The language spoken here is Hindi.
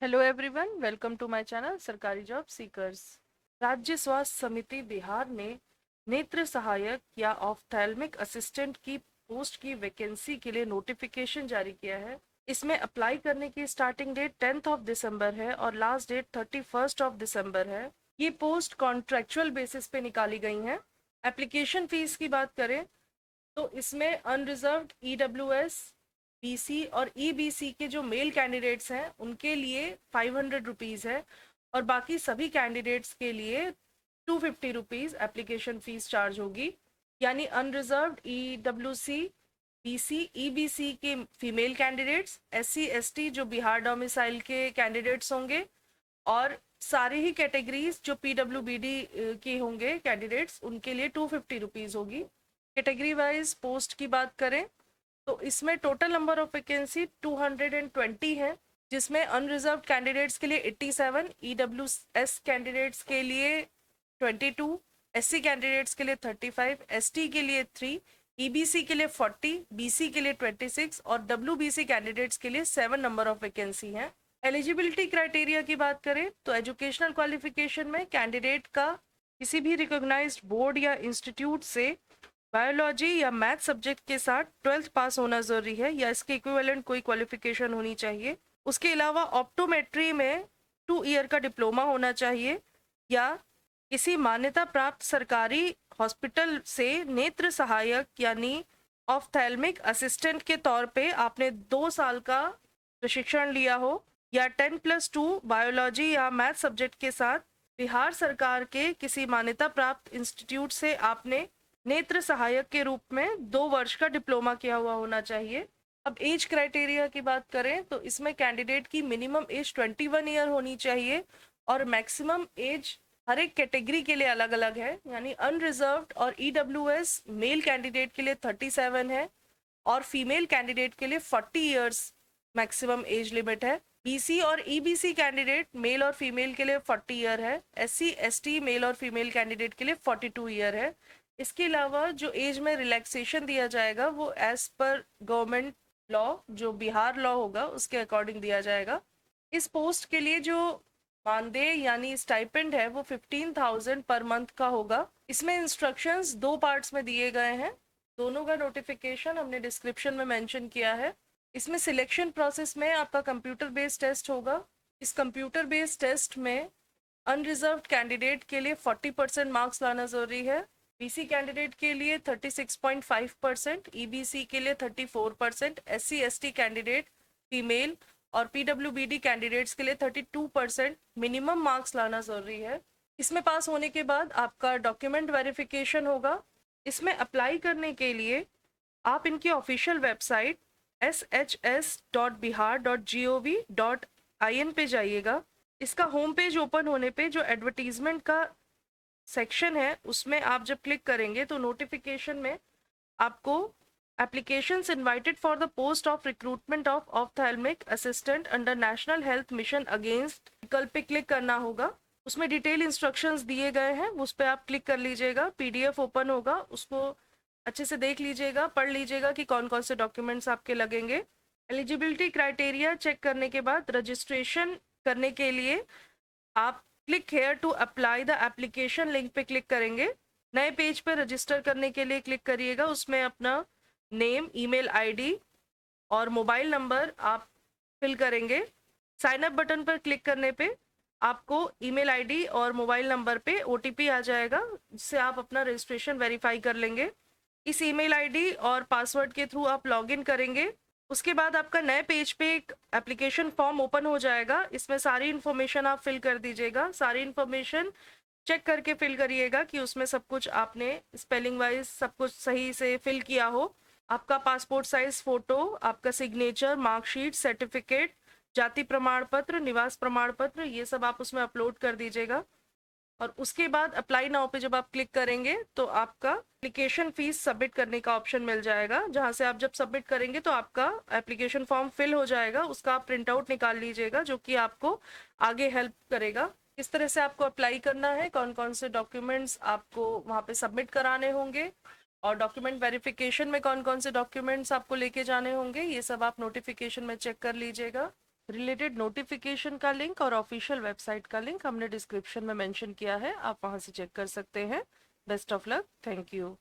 Hello everyone, welcome to my channel Sarkari job seekers. राज्य स्वास्थ्य समिति बिहार ने नेत्र सहायक या ऑफ्थेल्मिक असिस्टेंट की पोस्ट की वैकेंसी के लिए नोटिफिकेशन जारी किया है। इसमें अप्लाई करने की starting date 10th of December है और last date 31st of December है। ये पोस्ट कॉन्ट्रेक्चुअल बेसिस पे निकाली गई हैं। एप्लीकेशन फीस की बात करें तो इसमें अनरिजर्व्ड ईडब्ल्यूएस, बीसी और ईबीसी के जो मेल कैंडिडेट्स हैं उनके लिए 500 रुपीज़ है और बाकी सभी कैंडिडेट्स के लिए 250 रुपीज़ एप्लीकेशन फीस चार्ज होगी। यानी अनरिजर्व्ड ईडब्ल्यूसी, बीसी, ईबीसी के फीमेल कैंडिडेट्स, एससी एसटी जो बिहार डोमिसाइल के कैंडिडेट्स होंगे और सारी ही कैटेगरीज जो पीडब्ल्यूबीडी के होंगे कैंडिडेट्स उनके लिए 250 रुपीज़ होगी। कैटेगरी वाइज पोस्ट की बात करें तो इसमें टोटल नंबर ऑफ वैकेंसी 220 है, जिसमें अनरिजर्व कैंडिडेट्स के लिए 87, ईडब्ल्यूएस कैंडिडेट्स के लिए 22, एससी कैंडिडेट्स के लिए 35, एसटी के लिए 3, ईबीसी के लिए 40, बीसी के लिए 26 और डब्ल्यूबीसी कैंडिडेट्स के लिए 7 नंबर ऑफ वैकेंसी हैं। एलिजिबिलिटी क्राइटेरिया की बात करें तो एजुकेशनल क्वालिफिकेशन में कैंडिडेट का किसी भी रिकॉग्नाइज्ड बोर्ड या इंस्टीट्यूट से बायोलॉजी या मैथ सब्जेक्ट के साथ 12th पास होना जरूरी है या इसके इक्विवेलेंट कोई क्वालिफिकेशन होनी चाहिए। उसके अलावा ऑप्टोमेट्री में 2 ईयर का डिप्लोमा होना चाहिए या किसी मान्यता प्राप्त सरकारी हॉस्पिटल से नेत्र सहायक यानी ऑफ्थेल्मिक असिस्टेंट के तौर पे आपने 2 साल का प्रशिक्षण लिया हो या 10+2 बायोलॉजी या मैथ सब्जेक्ट के साथ बिहार सरकार के किसी मान्यता प्राप्त इंस्टीट्यूट से आपने नेत्र सहायक के रूप में 2 वर्ष का डिप्लोमा किया हुआ होना चाहिए। अब एज क्राइटेरिया की बात करें तो इसमें कैंडिडेट की मिनिमम एज 21 ईयर होनी चाहिए और मैक्सिमम एज हर एक कैटेगरी के लिए अलग अलग है। यानी अनरिजर्व्ड और ईडब्ल्यूएस मेल कैंडिडेट के लिए 37 है और फीमेल कैंडिडेट के लिए 40 ईयर्स मैक्सिमम एज लिमिट है। बीसी और ईबीसी कैंडिडेट मेल और फीमेल के लिए 40 ईयर है। एससी एसटी मेल और फीमेल कैंडिडेट के लिए 42 ईयर है। इसके अलावा जो एज में रिलैक्सेशन दिया जाएगा वो एज पर गवर्नमेंट लॉ, जो बिहार लॉ होगा उसके अकॉर्डिंग दिया जाएगा। इस पोस्ट के लिए जो मानदेय यानी स्टाइपेंड है वो 15,000 पर मंथ का होगा। इसमें इंस्ट्रक्शंस 2 पार्ट्स में दिए गए हैं, दोनों का नोटिफिकेशन हमने डिस्क्रिप्शन में मेंशन किया है। इसमें सिलेक्शन प्रोसेस में आपका कंप्यूटर बेस्ड टेस्ट होगा। इस कंप्यूटर बेस्ड टेस्ट में अनरिजर्व्ड कैंडिडेट के लिए 40% मार्क्स लाना जरूरी है, बीसी कैंडिडेट के लिए 36.5%, ईबीसी के लिए 34%, एससी एसटी कैंडिडेट फीमेल और पीडब्ल्यूबीडी कैंडिडेट्स के लिए 32% मिनिमम मार्क्स लाना जरूरी है। इसमें पास होने के बाद आपका डॉक्यूमेंट वेरिफिकेशन होगा। इसमें अप्लाई करने के लिए आप इनकी ऑफिशियल वेबसाइट shs.bihar.gov.in पे जाइएगा। इसका होम पेज ओपन होने पे जो एडवर्टीजमेंट का सेक्शन है उसमें आप जब क्लिक करेंगे तो नोटिफिकेशन में आपको applications invited for the post of recruitment of ophthalmic assistant under national health mission against विकल्प पे क्लिक करना होगा। उसमें डिटेल इंस्ट्रक्शंस दिए गए हैं, उस पर आप क्लिक कर लीजिएगा। पीडीएफ ओपन होगा, उसको अच्छे से देख लीजिएगा, पढ़ लीजिएगा कि कौन कौन से डॉक्यूमेंट्स आपके लगेंगे। एलिजिबिलिटी क्राइटेरिया चेक करने के बाद रजिस्ट्रेशन करने के लिए आप click here to apply the application link पे क्लिक करेंगे। नए पेज पे रजिस्टर करने के लिए क्लिक करिएगा, उसमें अपना नेम, ईमेल आईडी और मोबाइल नंबर आप फिल करेंगे। साइन अप बटन पर क्लिक करने पे आपको ईमेल आईडी और मोबाइल नंबर पे ओटीपी आ जाएगा, जिससे आप अपना रजिस्ट्रेशन वेरीफाई कर लेंगे। इस ईमेल आईडी और पासवर्ड के थ्रू आप लॉगिन करेंगे। उसके बाद आपका नए पेज पे एक एप्लीकेशन फॉर्म ओपन हो जाएगा। इसमें सारी इन्फॉर्मेशन आप फिल कर दीजिएगा। सारी इन्फॉर्मेशन चेक करके फिल करिएगा कि उसमें सब कुछ आपने स्पेलिंग वाइज सब कुछ सही से फिल किया हो। आपका पासपोर्ट साइज फोटो, आपका सिग्नेचर, मार्कशीट, सर्टिफिकेट, जाति प्रमाण पत्र, निवास प्रमाण पत्र, ये सब आप उसमें अपलोड कर दीजिएगा। और उसके बाद अप्लाई नाउ पे जब आप क्लिक करेंगे तो आपका एप्लीकेशन फीस सबमिट करने का ऑप्शन मिल जाएगा, जहां से आप जब सबमिट करेंगे तो आपका एप्लीकेशन फॉर्म फिल हो जाएगा। उसका आप प्रिंट आउट निकाल लीजिएगा, जो कि आपको आगे हेल्प करेगा किस तरह से आपको अप्लाई करना है, कौन कौन से डॉक्यूमेंट्स आपको वहाँ पे सबमिट कराने होंगे और डॉक्यूमेंट वेरिफिकेशन में कौन कौन से डॉक्यूमेंट्स आपको लेके जाने होंगे। ये सब आप नोटिफिकेशन में चेक कर लीजिएगा। रिलेटेड नोटिफिकेशन का लिंक और ऑफिशियल वेबसाइट का लिंक हमने डिस्क्रिप्शन में मेंशन किया है, आप वहां से चेक कर सकते हैं। Best of luck, thank you.